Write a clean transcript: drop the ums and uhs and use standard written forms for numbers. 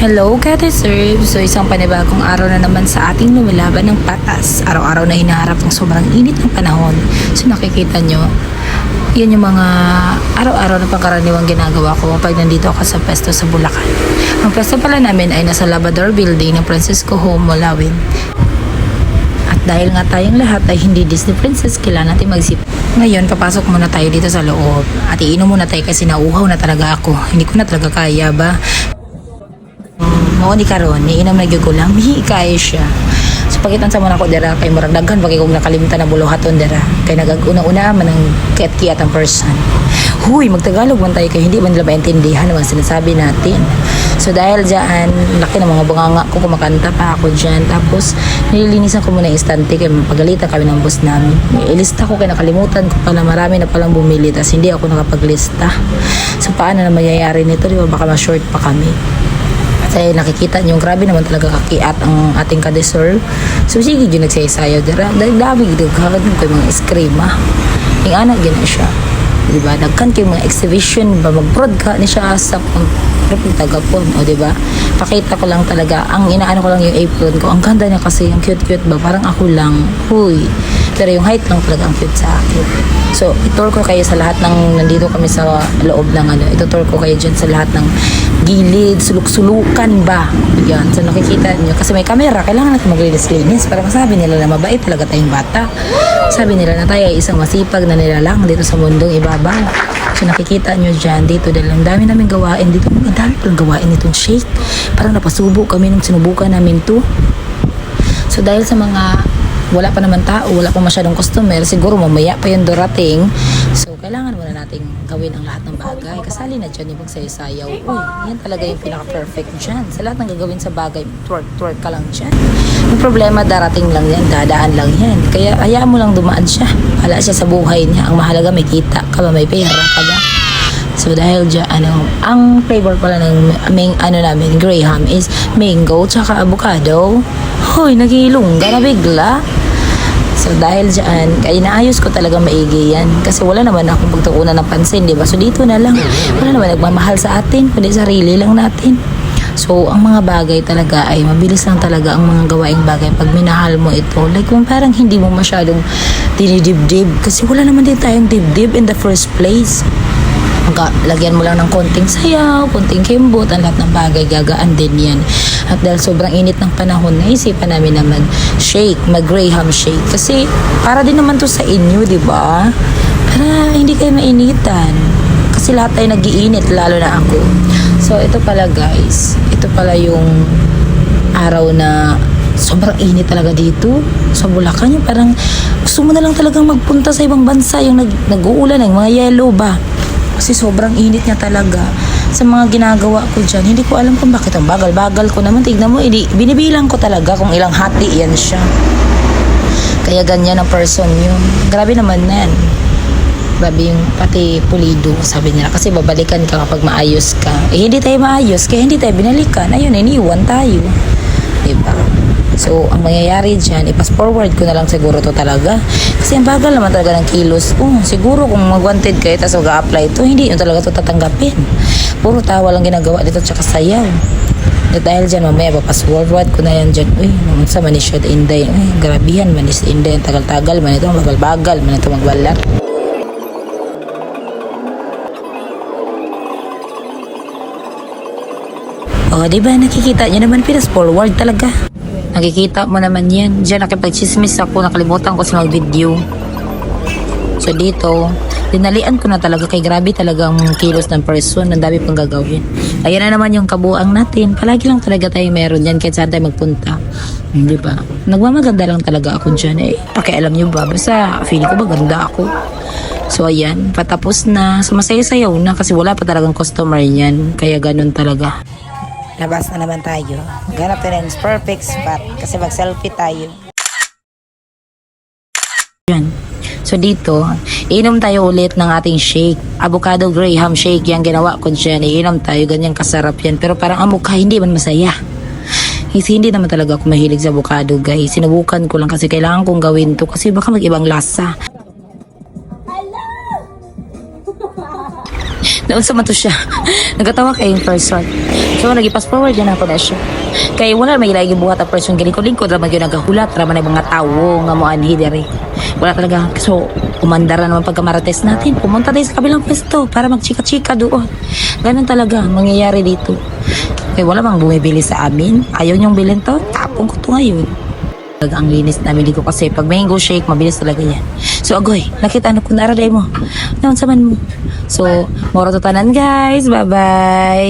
Hello, Kate Serve! So isang panibagong araw na naman sa ating lumalaban ng patas. Araw-araw na hinaharap ng sobrang init ng panahon. So nakikita nyo, yan yung mga araw-araw na pangkaraniwang ginagawa ko pag nandito ako sa pwesto sa Bulacan. Ang pwesto pala namin ay nasa Labrador Building ng Francisco Home, Molawin. At dahil nga tayong lahat ay hindi Disney Princess, kailangan natin magsip. Ngayon, papasok muna tayo dito sa loob. At iinom muna tayo kasi nauuhaw na talaga ako. Hindi ko na talaga kaya ba? Mao ni karon niinom na gyud ko lang kaya siya. So pagitan sa muna ko dira kay murag daghan pag kog nakalimutan na buluhaton dira kay nagag-una-una man ang kiat-kiat ang person. Huy, magtagalog man tayo kay hindi man nila maintindihan ang sinasabi natin. So dahil diyan, laki ng mga bunganga ko, kumakanta pa ako diyan. Tapos nililinisan ko muna yung istante kay pagalitan kami ng boss namin. Ilista ko kay nakalimutan ko pala, marami na palang bumili tas hindi ako nakapaglista. So paano na mayayari nito, di ba? Baka ma-short pa kami. Kasi nakikita nyo, grabe naman talaga kakiat ang ating kadeserve. So sige yun nagsayasayaw dira. Dahil dami yun, kakad ko yung mga eskrema. Yung anak yun na siya. Diba? Nagkan kayo mga exhibition ba, mag-prod ka ni siya sa tagapon. O diba? Pakita ko lang talaga, ang inaano ko lang yung apron ko. Ang ganda niya kasi, ang cute-cute ba? Parang ako lang. Huy. Pero yung height lang talaga ang cute sa akin. So, itour ko kayo sa lahat ng, nandito kami sa loob ng itour ko kayo dyan sa lahat ng gilid, suluk-sulukan ba? Yan. So, nakikita niyo. Kasi may camera, kailangan natin maglinis-linis para masabi nila na mabait talaga tayong bata. Sabi nila na tayo ay isang masipag na nilalang dito sa mundong ibabaw. So, nakikita nyo dyan, dito dahil ang dami namin gawain dito. Ang dami palang gawain itong shake. Parang napasubo kami nung sinubukan namin to. So, dahil sa mga wala pa naman tao, wala pa masyadong customer, siguro mamaya pa yung darating. So, kailangan muna nating gawin ang lahat ng bagay. Kasali na dyan yung pagsayaw-sayaw. Uy, yan talaga yung pinaka-perfect dyan. Sa lahat ng gagawin sa bagay, twerk ka lang dyan. Yung problema, darating lang yan, dadaan lang yan. Kaya, hayaan mo lang dumaan siya. Hala siya sa buhay niya. Ang mahalaga, may kita ka ba, may pera ka ba? So, dahil dyan, ang flavor pala ng namin, Graham, is mango, tsaka avocado. Hoy, nagilungga na bigla. So, dahil dyan, kaya inaayos ko talaga maigi yan. Kasi wala naman akong pagtuunan ng pansin, di ba? So, dito na lang. Wala naman nagmamahal sa atin, kundi sarili lang natin. So, ang mga bagay talaga ay mabilis lang talaga ang mga gawaing bagay pag minahal mo ito. Like, kung parang hindi mo masyadong dinidibdib. Kasi wala naman din tayong dibdib in the first place. Lagyan mo lang ng konting sayaw, konting kimbot, ang lahat ng bagay gagaan din yan. At dahil sobrang init ng panahon, naisipan namin na mag-shake, mag-Graham shake. Kasi para din naman to sa inyo, di ba? Para hindi kayo mainitan. Kasi lahat tayo nag-iinit, lalo na ako. So ito pala guys, ito pala yung araw na sobrang init talaga dito sa Bulacan. Yung parang gusto mo na lang talagang magpunta sa ibang bansa, yung nag-uulan, yung mga yellow ba? Kasi sobrang init niya talaga sa mga ginagawa ko dyan. Hindi ko alam kung bakit ang bagal-bagal ko naman. Tignan mo, binibilang ko talaga kung ilang hati yan siya. Kaya ganyan ang person yun. Grabe naman yan. Grabe yung pati pulido, sabi nila. Kasi babalikan ka kapag maayos ka. Eh, hindi tayo maayos, kaya hindi tayo binalikan. Ayun, iniwan tayo. Diba? So, ang mangyayari dyan, i-pass forward ko na lang siguro to talaga. Kasi ang bagal naman talaga ng kilos. Siguro kung mag-wanted kayo, tapos mag-a-apply ito, hindi yun talaga ito tatanggapin. Puro tawa lang ginagawa dito, tsaka sayaw. At dahil dyan, mamaya, pa-pass forward ko na yan dyan. Uy, naman sa manis siya, Inday. Uy, grabihan, manis Inday. Ang tagal-tagal, man ito, bagal-bagal, man ito magbalat. O, diba, nakikita nyo naman, pinas forward talaga. Nakikita mo naman yan. Diyan nakipag-chismis ako, nakalimutan ko sa mag-video. So dito, dinalian ko na talaga kay grabe talaga ang kilos ng person. Ang dami pang gagawin. Ayan na naman yung kabuang natin. Palagi lang talaga tayo meron yan kahit saan tayo magpunta. Di ba? Nagmamaganda lang talaga ako dyan eh. Pakialam nyo ba? Basta feeling ko ba ganda ako. So ayan, patapos na. So masaya-sayaw na kasi wala pa talagang customer yan. Kaya ganun talaga. Labas na naman tayo. Maghanap tayo ng perfect spot kasi mag-selfie tayo. Yan. So dito, inom tayo ulit ng ating shake. Avocado Graham shake. Yung ginawa ko dyan. Iinom tayo. Ganyan kasarap yan. Pero parang ang mukha hindi man masaya. Kasi hindi naman talaga ako mahilig sa avocado guys. Sinubukan ko lang kasi kailangan kong gawin to. Kasi baka mag-ibang lasa. Naunsa man to siya. Nagatawa kayong person. So nag-pass forward yan ako na siya. Kaya wala may lagi buhat ang person gilikod-likod raman yun nagahulat raman ang mga tawo nga mo anhi dere. Wala talaga. So umandara naman pagkamarates natin. Pumunta tayo sa kabilang pwesto para magchika-chika doon. Ganun talaga ang mangyayari dito. Kaya wala mang bumibili sa amin. Ayaw niyong bilhin to, tapong ko to ngayon. Talaga ang linis na bili ko kasi pag mango shake, mabilis talaga yan. So agoy, nakita na kung naraday mo. Naman sa man mo. So, moro to tanan guys. Bye-bye.